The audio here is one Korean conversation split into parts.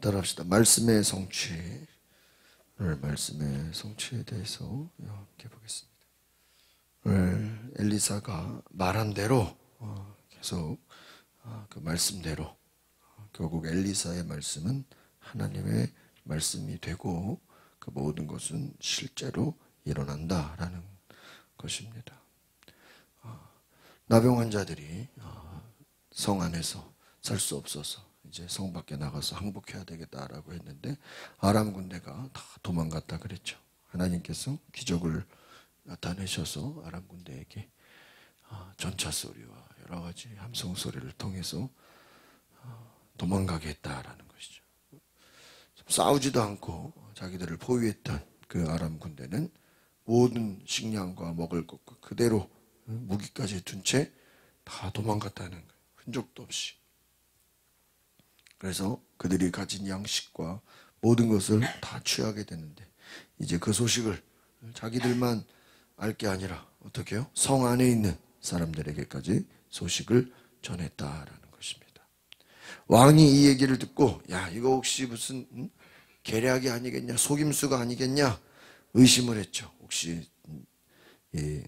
따라합시다. 말씀의 성취. 오늘 말씀의 성취에 대해서 함께 보겠습니다. 오늘 엘리사가 말한 대로 계속 그 말씀대로 결국 엘리사의 말씀은 하나님의 말씀이 되고 그 모든 것은 실제로 일어난다라는 것입니다. 나병 환자들이 성 안에서 살 수 없어서 이제 성 밖에 나가서 항복해야 되겠다라고 했는데 아람 군대가 다 도망갔다 그랬죠. 하나님께서 기적을 나타내셔서 아람 군대에게 전차 소리와 여러 가지 함성 소리를 통해서 도망가게 했다라는 것이죠. 싸우지도 않고 자기들을 포위했던 그 아람 군대는 모든 식량과 먹을 것과 그대로 무기까지 둔 채 다 도망갔다는 거예요. 흔적도 없이. 그래서 그들이 가진 양식과 모든 것을 다 취하게 되는데 이제 그 소식을 자기들만 알 게 아니라 어떻게 해요? 성 안에 있는 사람들에게까지 소식을 전했다라는 것입니다. 왕이 이 얘기를 듣고 야 이거 혹시 무슨 계략이 아니겠냐 속임수가 아니겠냐 의심을 했죠. 혹시 이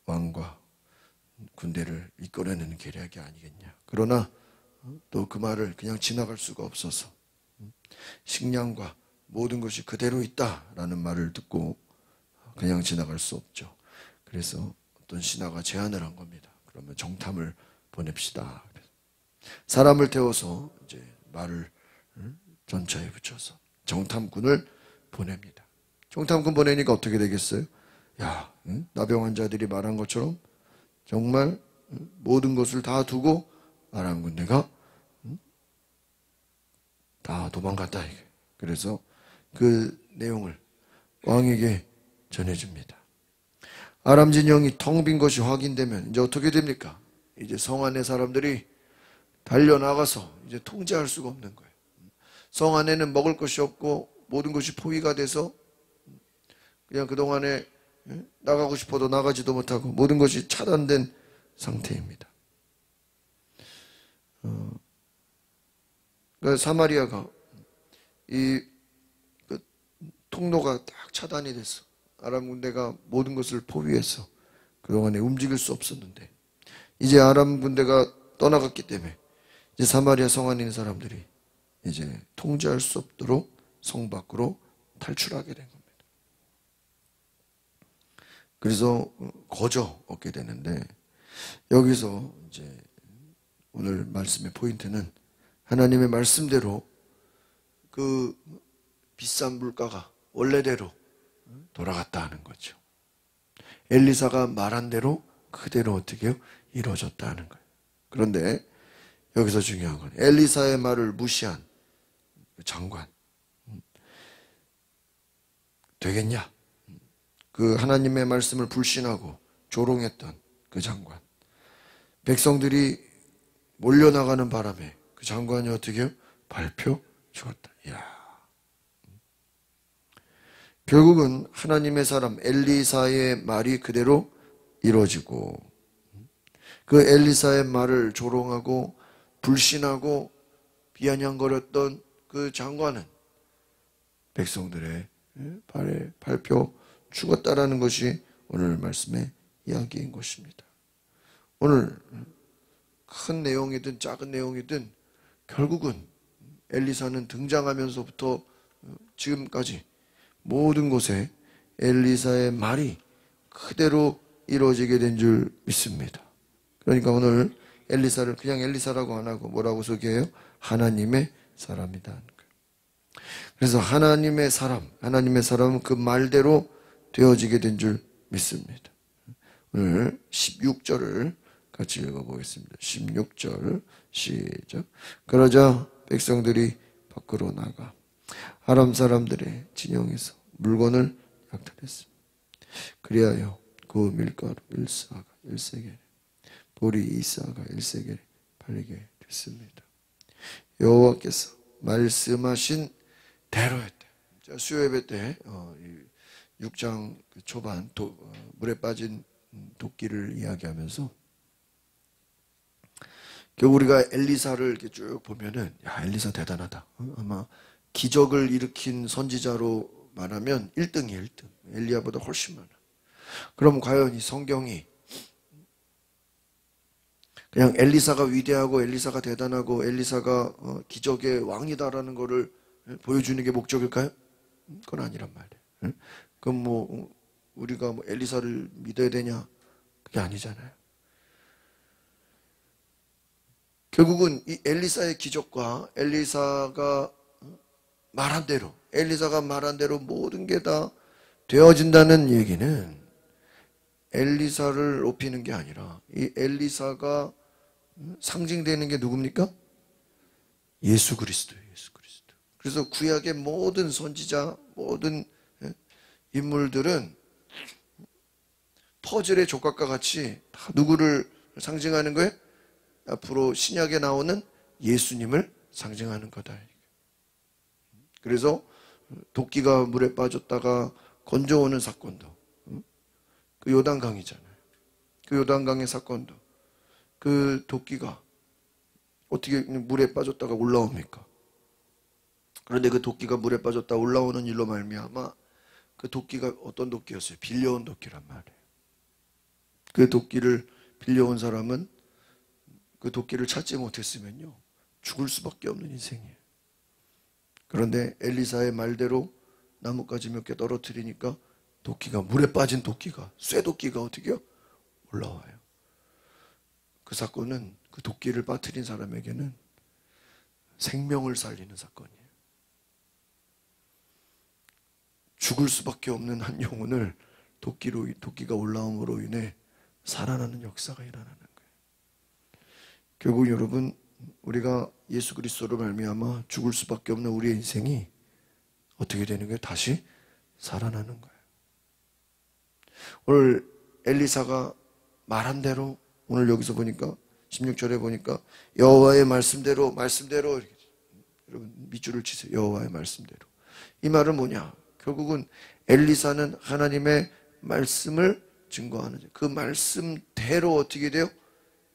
왕과 군대를 이끌어내는 계략이 아니겠냐. 그러나 또 그 말을 그냥 지나갈 수가 없어서 식량과 모든 것이 그대로 있다라는 말을 듣고 그냥 지나갈 수 없죠. 그래서 어떤 신하가 제안을 한 겁니다. 그러면 정탐을 보냅시다. 사람을 태워서 이제 말을 전차에 붙여서 정탐꾼을 보냅니다. 정탐꾼 보내니까 어떻게 되겠어요? 야, 나병 환자들이 말한 것처럼 정말 모든 것을 다 두고 아람 군대가 다 도망갔다. 그래서 그 내용을 왕에게 전해줍니다. 아람 진영이 텅 빈 것이 확인되면 이제 어떻게 됩니까? 이제 성 안의 사람들이 달려나가서 이제 통제할 수가 없는 거예요. 성 안에는 먹을 것이 없고 모든 것이 포위가 돼서 그냥 그동안에 나가고 싶어도 나가지도 못하고 모든 것이 차단된 상태입니다. 그러니까 사마리아가 그 통로가 딱 차단이 됐어. 아람 군대가 모든 것을 포위해서 그동안에 움직일 수 없었는데 이제 아람 군대가 떠나갔기 때문에 이제 사마리아 성 안에 있는 사람들이 이제 통제할 수 없도록 성 밖으로 탈출하게 된 겁니다. 그래서 거저 얻게 되는데 여기서 이제 오늘 말씀의 포인트는 하나님의 말씀대로 그 비싼 물가가 원래대로 돌아갔다 하는 거죠. 엘리사가 말한 대로 그대로 어떻게 해요? 이루어졌다 하는 거예요. 그런데 여기서 중요한 건 엘리사의 말을 무시한 장관 되겠냐? 그 하나님의 말씀을 불신하고 조롱했던 그 장관 백성들이 몰려나가는 바람에 그 장관이 어떻게 해요? 발표 죽었다. 이야. 결국은 하나님의 사람 엘리사의 말이 그대로 이루어지고 그 엘리사의 말을 조롱하고 불신하고 비아냥거렸던 그 장관은 백성들의 발에 발표 죽었다라는 것이 오늘 말씀의 이야기인 것입니다. 오늘 큰 내용이든 작은 내용이든 결국은 엘리사는 등장하면서부터 지금까지 모든 곳에 엘리사의 말이 그대로 이루어지게 된 줄 믿습니다. 그러니까 오늘 엘리사를 그냥 엘리사라고 안 하고 뭐라고 소개해요? 하나님의 사람이다 하는 거예요. 그래서 하나님의 사람은 그 말대로 되어지게 된 줄 믿습니다. 오늘 16절을 같이 읽어보겠습니다. 16절 시작. 그러자 백성들이 밖으로 나가 아람 사람들의 진영에서 물건을 약탈했습니다. 그리하여 그 밀가루 1사가 1세겔 보리 2사가 1세겔 팔리게 됐습니다. 여호와께서 말씀하신 대로였대. 수요 예배 때 6장 초반 물에 빠진 도끼를 이야기하면서 결국 우리가 엘리사를 이렇게 쭉 보면은, 야, 엘리사 대단하다. 아마 기적을 일으킨 선지자로 말하면 1등이에요, 1등. 엘리야보다 훨씬 많아. 그럼 과연 이 성경이 그냥 엘리사가 위대하고 엘리사가 대단하고 엘리사가 기적의 왕이다라는 거를 보여주는 게 목적일까요? 그건 아니란 말이에요. 그럼 뭐 우리가 뭐 엘리사를 믿어야 되냐? 그게 아니잖아요. 결국은 이 엘리사의 기적과 엘리사가 말한 대로 모든 게 다 되어진다는 얘기는 엘리사를 높이는 게 아니라 이 엘리사가 상징되는 게 누굽니까? 예수 그리스도예요. 예수 그리스도. 그래서 구약의 모든 선지자, 모든 인물들은 퍼즐의 조각과 같이 다 누구를 상징하는 거예요? 앞으로 신약에 나오는 예수님을 상징하는 거다. 그래서 도끼가 물에 빠졌다가 건져오는 사건도, 그 요단강이잖아요. 그 요단강의 사건도 그 도끼가 어떻게 물에 빠졌다가 올라옵니까? 그런데 그 도끼가 물에 빠졌다 올라오는 일로 말미암아 그 도끼가 어떤 도끼였어요? 빌려온 도끼란 말이에요. 그 도끼를 빌려온 사람은 그 도끼를 찾지 못했으면요 죽을 수밖에 없는 인생이에요. 그런데 엘리사의 말대로 나뭇가지 몇 개 떨어뜨리니까 도끼가, 물에 빠진 도끼가, 쇠도끼가 어떻게 해요? 올라와요. 그 사건은 그 도끼를 빠뜨린 사람에게는 생명을 살리는 사건이에요. 죽을 수밖에 없는 한 영혼을 도끼가 올라옴으로 인해 살아나는 역사가 일어나는 거예요. 결국 여러분, 우리가 예수 그리스도로 말미암아 죽을 수밖에 없는 우리의 인생이 어떻게 되는 거예요? 다시 살아나는 거예요. 오늘 엘리사가 말한 대로, 오늘 여기서 보니까 16절에 보니까 여호와의 말씀대로 이렇게, 여러분 밑줄을 치세요. 여호와의 말씀대로. 이 말은 뭐냐? 결국은 엘리사는 하나님의 말씀을 증거하는, 그 말씀대로 어떻게 돼요?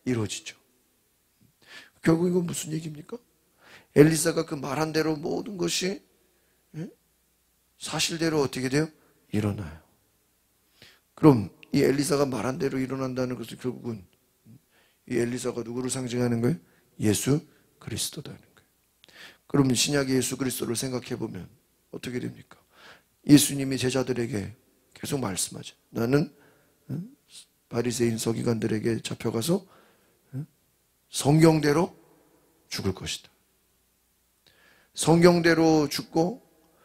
이루어지죠. 결국 이건 무슨 얘기입니까? 엘리사가 그 말한 대로 모든 것이 사실대로 어떻게 돼요? 일어나요. 그럼 이 엘리사가 말한 대로 일어난다는 것은 결국은 이 엘리사가 누구를 상징하는 거예요? 예수 그리스도다는 거예요. 그럼 신약의 예수 그리스도를 생각해 보면 어떻게 됩니까? 예수님이 제자들에게 계속 말씀하죠. 나는 바리새인 서기관들에게 잡혀가서 성경대로 죽을 것이다. 성경대로 죽고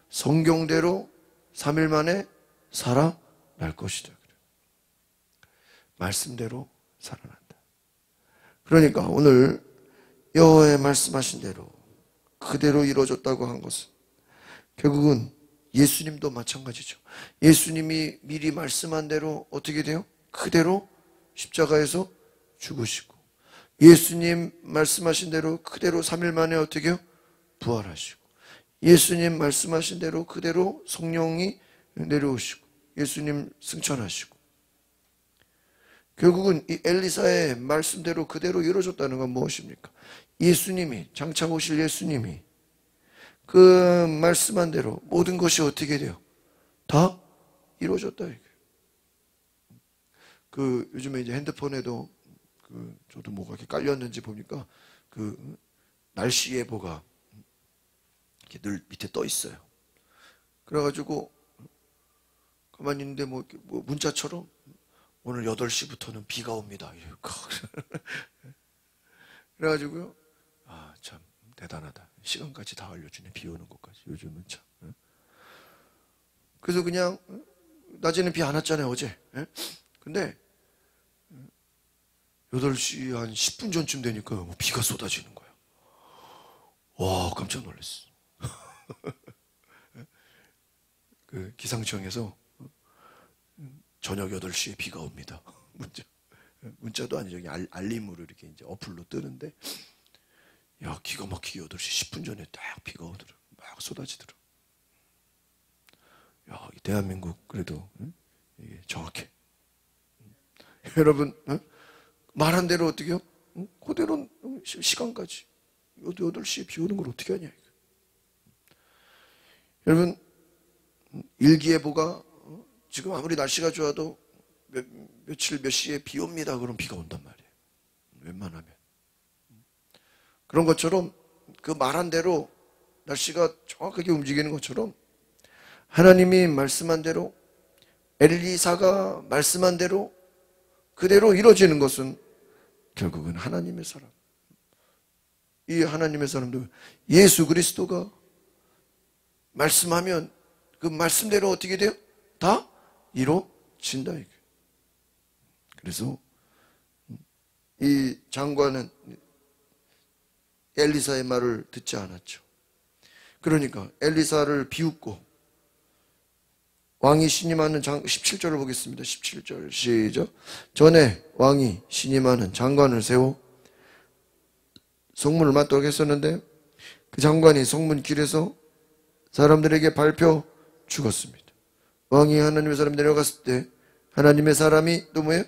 성경대로 3일 만에 살아날 것이다. 말씀대로 살아난다. 그러니까 오늘 여호와의 말씀하신 대로 그대로 이루어졌다고 한 것은 결국은 예수님도 마찬가지죠. 예수님이 미리 말씀한 대로 어떻게 돼요? 그대로 십자가에서 죽으시고, 예수님 말씀하신 대로 그대로 3일 만에 어떻게 해요? 부활하시고, 예수님 말씀하신 대로 그대로 성령이 내려오시고, 예수님 승천하시고, 결국은 이 엘리사의 말씀대로 그대로 이루어졌다는 건 무엇입니까? 예수님이, 장차 오실 예수님이 그 말씀한 대로 모든 것이 어떻게 돼요? 다 이루어졌다. 그 요즘에 이제 핸드폰에도 저도 뭐가 이렇게 깔렸는지 보니까 그 날씨 예보가 이렇게 늘 밑에 떠 있어요. 그래가지고 가만히 있는데 뭐 문자처럼 오늘 8시부터는 비가 옵니다. 그래가지고요, 아, 참 대단하다. 시간까지 다 알려주네. 비 오는 것까지. 요즘은 참. 그래서 그냥 낮에는 비 안 왔잖아요, 어제. 근데 8시 한 10분 전쯤 되니까 뭐 비가 쏟아지는 거야. 와, 깜짝 놀랐어. 그 기상청에서 저녁 8시에 비가 옵니다. 문자도 아니죠. 알림으로 이렇게 이제 어플로 뜨는데, 야, 기가 막히게 8시 10분 전에 딱 비가 오더라. 막 쏟아지더라. 야, 대한민국 그래도 이게 정확해. 여러분, 말한 대로 어떻게 해요? 그대로 시간까지 8시에 비 오는 걸 어떻게 하냐. 여러분, 일기예보가 지금 아무리 날씨가 좋아도 며칠 몇 시에 비 옵니다. 그럼 비가 온단 말이에요. 웬만하면. 그런 것처럼 그 말한 대로 날씨가 정확하게 움직이는 것처럼 하나님이 말씀한 대로 엘리사가 말씀한 대로 그대로 이루어지는 것은 결국은 하나님의 사람. 이 하나님의 사람도 예수 그리스도가 말씀하면 그 말씀대로 어떻게 돼요? 다 이루어진다. 그래서 이 장관은 엘리사의 말을 듣지 않았죠. 그러니까 엘리사를 비웃고 왕이 신임하는 17절을 보겠습니다. 17절 시작. 전에 왕이 신임하는 장관을 세워 성문을 맡도록 했었는데 그 장관이 성문 길에서 사람들에게 밟혀 죽었습니다. 왕이 하나님의 사람이 내려갔을 때 하나님의 사람이 또 뭐예요?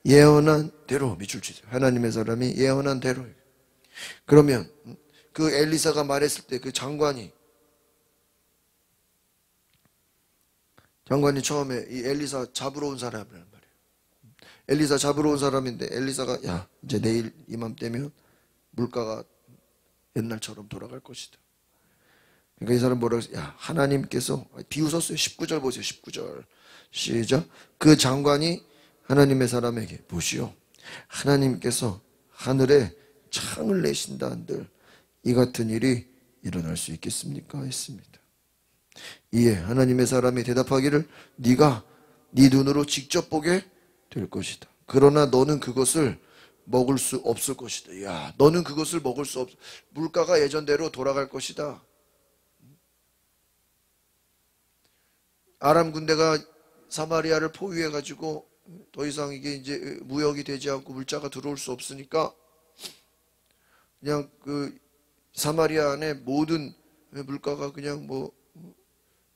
예언한 대로, 밑줄 치세요. 하나님의 사람이 예언한 대로. 그러면 그 엘리사가 말했을 때 그 장관이 처음에 이 엘리사 잡으러 온 사람이란 말이에요. 엘리사 잡으러 온 사람인데 엘리사가 야 이제 내일 이맘때면 물가가 옛날처럼 돌아갈 것이다. 그러니까 이 사람 뭐라고 했어요? 야 하나님께서 비웃었어요. 19절 보세요. 19절 시작. 그 장관이 하나님의 사람에게 보시오. 하나님께서 하늘에 창을 내신다 한들 이 같은 일이 일어날 수 있겠습니까? 했습니다. 이에 하나님의 사람이 대답하기를 네가 네 눈으로 직접 보게 될 것이다. 그러나 너는 그것을 먹을 수 없을 것이다. 야, 너는 그것을 먹을 수 없. 물가가 예전대로 돌아갈 것이다. 아람 군대가 사마리아를 포위해 가지고 더 이상 이게 이제 무역이 되지 않고 물자가 들어올 수 없으니까 그냥 그 사마리아 안에 모든 물가가 그냥 뭐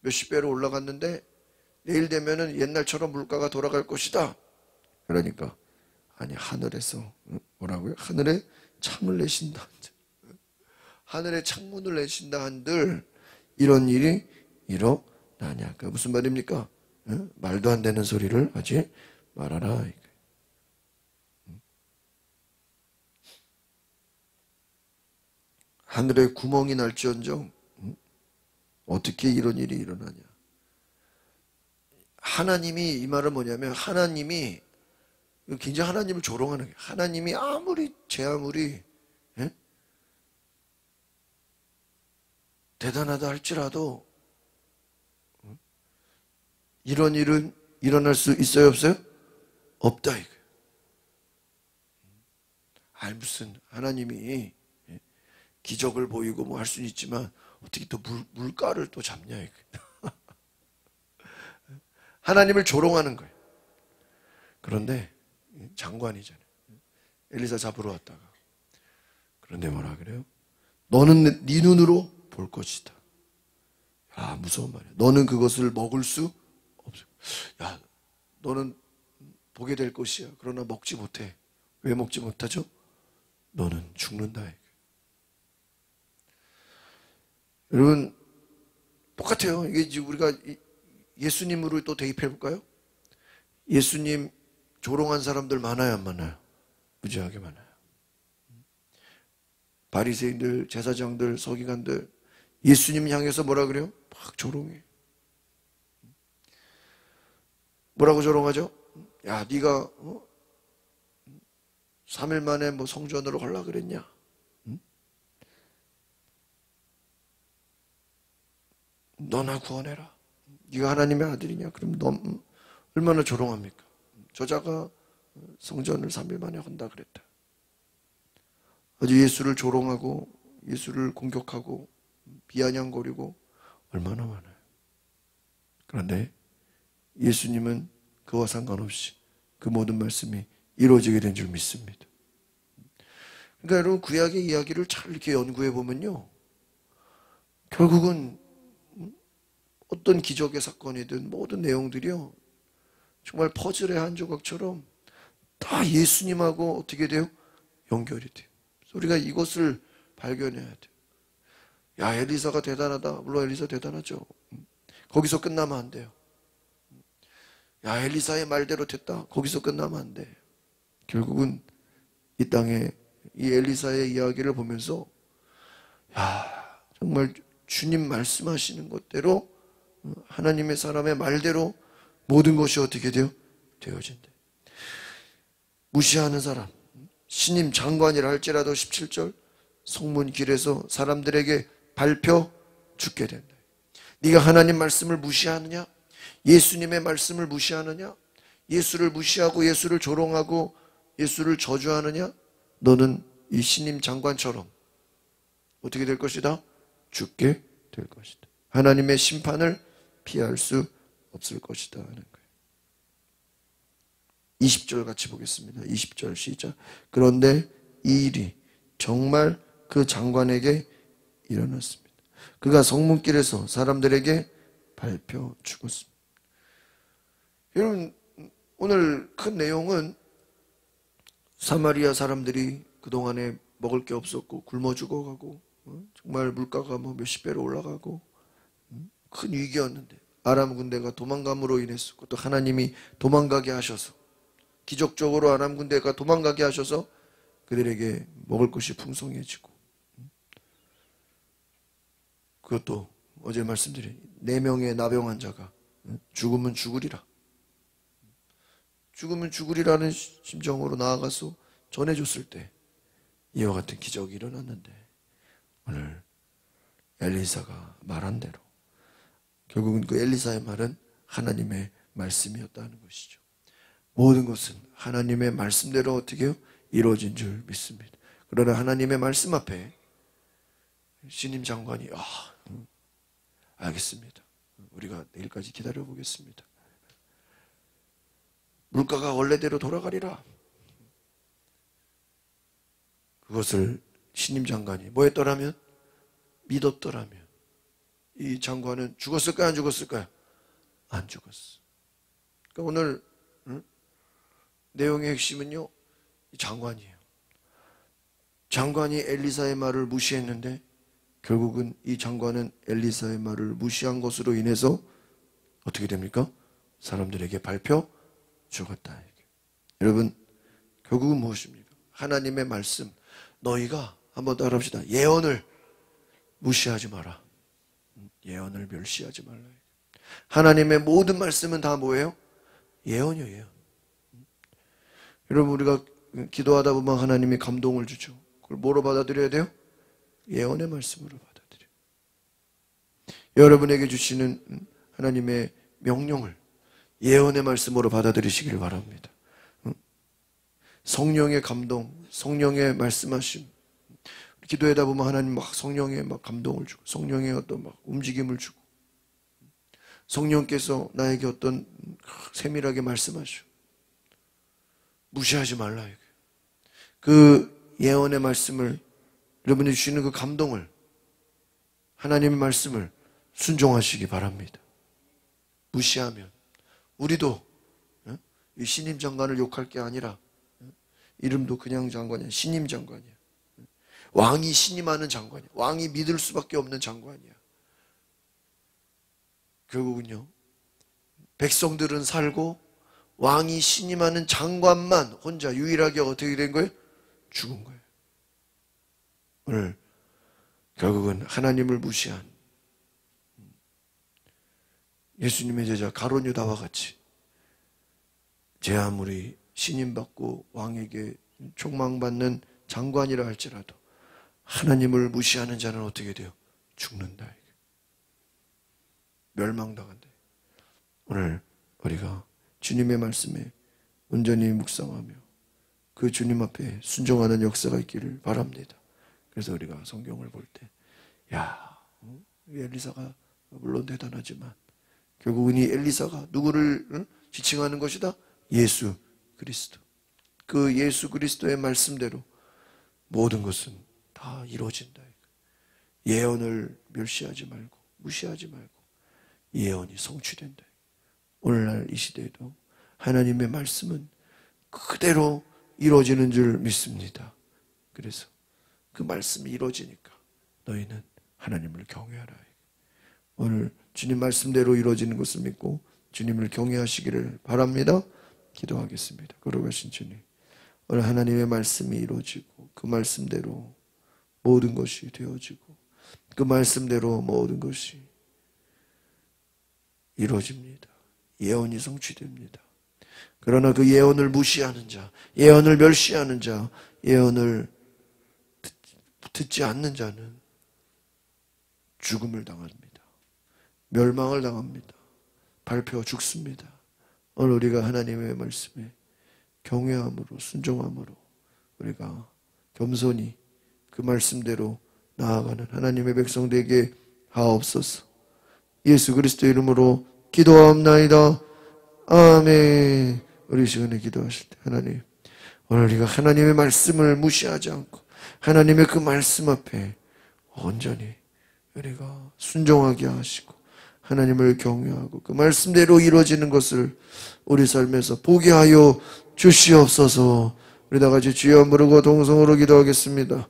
몇십 배로 올라갔는데 내일 되면은 옛날처럼 물가가 돌아갈 것이다. 그러니까 아니 하늘에서 뭐라고요? 하늘에 창을 내신다 한들 하늘에 창문을 내신다 한들 이런 일이 일어나냐. 그 무슨 말입니까? 말도 안 되는 소리를 하지 말아라. 하늘에 구멍이 날지언정 어떻게 이런 일이 일어나냐. 하나님이 이 말은 뭐냐면 하나님이 굉장히 하나님을 조롱하는 거예요. 하나님이 제 아무리 대단하다 할지라도 이런 일은 일어날 수 있어요 없어요? 없다 이거예요. 무슨 하나님이 기적을 보이고 뭐 할 수는 있지만 어떻게 또 물가를 또 잡냐 이거예요. 하나님을 조롱하는 거예요. 그런데 장관이잖아요. 엘리사 잡으러 왔다가 그런데 뭐라 그래요? 너는 네 눈으로 볼 것이다. 야 무서운 말이야. 너는 그것을 먹을 수 없어. 야 너는 보게 될 것이야. 그러나 먹지 못해. 왜 먹지 못하죠? 너는 죽는다. 여러분 똑같아요. 이게 지금 우리가 예수님으로 또 대입해 볼까요? 예수님 조롱한 사람들 많아요, 안 많아요? 무지하게 많아요. 바리새인들, 제사장들, 서기관들 예수님 향해서 뭐라 그래요? 막 조롱해. 뭐라고 조롱하죠? 야, 네가 3일 만에 뭐 성전으로 가려고 그랬냐? 너나 구원해라. 네가 하나님의 아들이냐? 그럼 너 얼마나 조롱합니까? 저자가 성전을 3일 만에 한다 그랬다. 아주 예수를 조롱하고 예수를 공격하고 비아냥거리고 얼마나 많아요. 그런데 예수님은 그와 상관없이 그 모든 말씀이 이루어지게 된 줄 믿습니다. 그러니까 여러분 구약의 이야기를 잘 이렇게 연구해 보면요, 결국은 어떤 기적의 사건이든 모든 내용들이요 정말 퍼즐의 한 조각처럼 다 예수님하고 어떻게 돼요? 연결이 돼요. 우리가 이것을 발견해야 돼요. 야, 엘리사가 대단하다. 물론 엘리사 대단하죠. 거기서 끝나면 안 돼요. 야, 엘리사의 말대로 됐다. 거기서 끝나면 안 돼. 결국은 이 땅에 이 엘리사의 이야기를 보면서 야, 정말 주님 말씀하시는 것대로 하나님의 사람의 말대로 모든 것이 어떻게 돼요? 되어진대. 무시하는 사람, 신임 장관이라 할지라도 17절 성문 길에서 사람들에게 밟혀 죽게 된다. 네가 하나님 말씀을 무시하느냐? 예수님의 말씀을 무시하느냐? 예수를 무시하고 예수를 조롱하고 예수를 저주하느냐? 너는 이 신임 장관처럼 어떻게 될 것이다? 죽게 될 것이다. 하나님의 심판을 피할 수 없을 것이다 하는 거예요. 20절 같이 보겠습니다. 20절 시작. 그런데 이 일이 정말 그 장관에게 일어났습니다. 그가 성문길에서 사람들에게 밟혀 죽었습니다. 여러분, 오늘 큰 내용은 사마리아 사람들이 그동안에 먹을 게 없었고 굶어 죽어가고 정말 물가가 뭐 몇십 배로 올라가고 큰 위기였는데 아람 군대가 도망감으로 인해서 또 하나님이 도망가게 하셔서 기적적으로 아람 군대가 도망가게 하셔서 그들에게 먹을 것이 풍성해지고 그것도 어제 말씀드린 4명의 나병 환자가 죽으면 죽으리라. 죽으면 죽으리라는 심정으로 나아가서 전해줬을 때 이와 같은 기적이 일어났는데 오늘 엘리사가 말한 대로 결국은 그 엘리사의 말은 하나님의 말씀이었다는 것이죠. 모든 것은 하나님의 말씀대로 어떻게 해요? 이루어진 줄 믿습니다. 그러나 하나님의 말씀 앞에 신임 장관이 알겠습니다. 우리가 내일까지 기다려 보겠습니다. 물가가 원래대로 돌아가리라. 그것을 신임 장관이 뭐 했더라면? 믿었더라면 이 장관은 죽었을까요? 안 죽었을까요? 안 죽었어. 그러니까 오늘 내용의 핵심은요, 이 장관이에요. 장관이 엘리사의 말을 무시했는데 결국은 이 장관은 엘리사의 말을 무시한 것으로 인해서 어떻게 됩니까? 사람들에게 밟혀 죽었다. 여러분, 결국은 무엇입니까? 하나님의 말씀, 너희가 한번 따라합시다. 예언을 무시하지 마라. 예언을 멸시하지 말라. 하나님의 모든 말씀은 다 뭐예요? 예언이에요, 예언. 여러분, 우리가 기도하다 보면 하나님이 감동을 주죠. 그걸 뭐로 받아들여야 돼요? 예언의 말씀으로 받아들여요. 여러분에게 주시는 하나님의 명령을 예언의 말씀으로 받아들이시길 바랍니다. 성령의 감동, 성령의 말씀하심. 기도하다 보면 하나님 막 성령의 막 감동을 주고 성령의 어떤 막 움직임을 주고 성령께서 나에게 어떤 세밀하게 말씀하시고 무시하지 말라. 그 예언의 말씀을 여러분이 주시는 그 감동을 하나님의 말씀을 순종하시기 바랍니다. 무시하면 우리도 이 신임 장관을 욕할 게 아니라 이름도 그냥 장관이야. 신임 장관이야. 왕이 신임하는 장관이야. 왕이 믿을 수밖에 없는 장관이야. 결국은요, 백성들은 살고 왕이 신임하는 장관만 혼자 유일하게 어떻게 된 거예요? 죽은 거예요. 오늘 결국은 하나님을 무시한 예수님의 제자 가룟 유다와 같이 제 아무리 신임받고 왕에게 촉망받는 장관이라 할지라도 하나님을 무시하는 자는 어떻게 돼요? 죽는다. 멸망당한다. 오늘 우리가 주님의 말씀에 온전히 묵상하며 그 주님 앞에 순종하는 역사가 있기를 바랍니다. 그래서 우리가 성경을 볼 때 엘리사가 물론 대단하지만 결국은 이 엘리사가 누구를 지칭하는 것이다? 예수 그리스도. 그 예수 그리스도의 말씀대로 모든 것은 다 이루어진다. 예언을 멸시하지 말고 무시하지 말고 예언이 성취된다. 오늘날 이 시대에도 하나님의 말씀은 그대로 이루어지는 줄 믿습니다. 그래서 그 말씀이 이루어지니까 너희는 하나님을 경외하라. 오늘 주님 말씀대로 이루어지는 것을 믿고 주님을 경외하시기를 바랍니다. 기도하겠습니다. 걸어가신 주님, 오늘 하나님의 말씀이 이루어지고 그 말씀대로 모든 것이 되어지고 그 말씀대로 모든 것이 이루어집니다. 예언이 성취됩니다. 그러나 그 예언을 무시하는 자, 예언을 멸시하는 자, 예언을 듣지 않는 자는 죽음을 당합니다. 멸망을 당합니다. 밟혀 죽습니다. 오늘 우리가 하나님의 말씀에 경외함으로 순종함으로 우리가 겸손히 그 말씀대로 나아가는 하나님의 백성 되게 하옵소서. 예수 그리스도 이름으로 기도하옵나이다. 아멘. 우리 시간에 기도하실 때 하나님, 오늘 우리가 하나님의 말씀을 무시하지 않고 하나님의 그 말씀 앞에 온전히 우리가 순종하게 하시고 하나님을 경외하고 그 말씀대로 이루어지는 것을 우리 삶에서 보게 하여 주시옵소서. 우리 다 같이 주여 부르고 동성으로 기도하겠습니다.